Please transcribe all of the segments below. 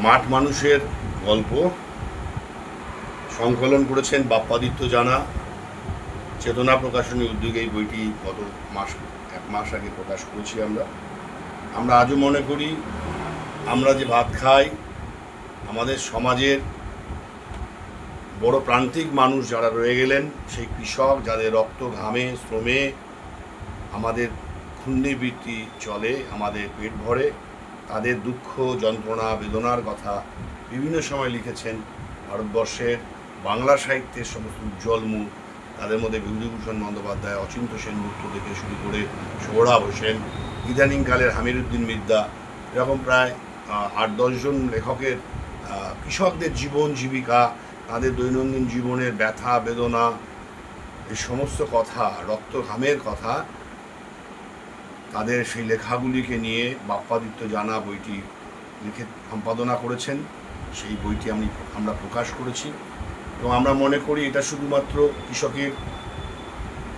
মাঠ মানুষের গল্প সংকলন করেছেন বাপ্পাদিত্য জানা। চেতনা প্রকাশনী উদ্যোগে এই বইটি গত এক মাস আগে প্রকাশ করেছি। আমরা আজও মনে করি আমরা যে ভাত খাই, আমাদের সমাজের বড় প্রান্তিক মানুষ যারা রয়ে গেলেন, সেই কৃষক যাদের রক্ত ঘামে শ্রমে আমাদের ক্ষুণ্ণবৃত্তি চলে, আমাদের পেট ভরে, তাদের দুঃখ যন্ত্রণা বেদনার কথা বিভিন্ন সময় লিখেছেন ভারতবর্ষের বাংলা সাহিত্যের সমস্ত উজ্জ্বল মুখ। তাদের মধ্যে বিভূতিভূষণ বন্দ্যোপাধ্যায়, অচিন্ত সেনগুপ্ত থেকে শুরু করে সোহরাব হোসেন, ইদানিংকালের হামিরুদ্দিন মির্জা, এরকম প্রায় ৮-১০ জন লেখকের কৃষকদের জীবন জীবিকা, তাদের দৈনন্দিন জীবনের ব্যথা বেদনা, এই সমস্ত কথা, রক্ত ঘামের কথা, তাদের সেই লেখাগুলিকে নিয়ে বাপ্পাদিত্য জানা বইটি লিখে সম্পাদনা করেছেন। সেই বইটি আমরা প্রকাশ করেছি এবং আমরা মনে করি এটা শুধুমাত্র কৃষকের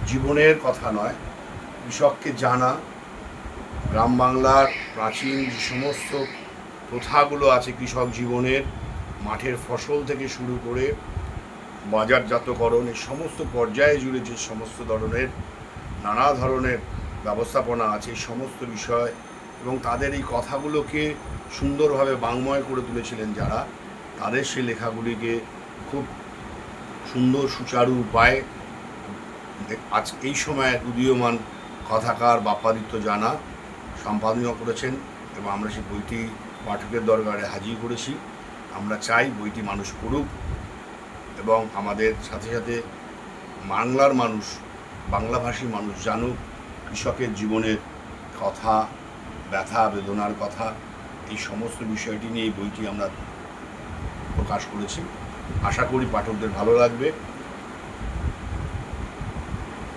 জীবনের কথা নয়, কৃষককে জানা, গ্রাম বাংলার প্রাচীন যে সমস্ত প্রথাগুলো আছে কৃষক জীবনের, মাঠের ফসল থেকে শুরু করে বাজারজাতকরণ, এই সমস্ত পর্যায়ে জুড়ে যে সমস্ত ধরনের নানা ধরনের ব্যবস্থাপনা আছে, এই সমস্ত বিষয় এবং তাদের এই কথাগুলোকে সুন্দরভাবে বাংময় করে তুলেছিলেন যারা, তাদের সেই লেখাগুলিকে খুব সুন্দর সুচারু উপায়ে আজ এই সময়ের উদীয়মান কথাকার বাপ্পাদিত্য জানা সম্পাদনা করেছেন এবং আমরা সেই বইটি পাঠকের দরবারে হাজির করেছি। আমরা চাই বইটি মানুষ পড়ুক এবং আমাদের সাথে সাথে বাংলার মানুষ, বাংলাভাষী মানুষ জানুক কৃষকের জীবনের কথা, ব্যথা বেদনার কথা। এই সমস্ত বিষয়টি নিয়ে এই বইটি আমরা প্রকাশ করেছি। আশা করি পাঠকদের ভালো লাগবে।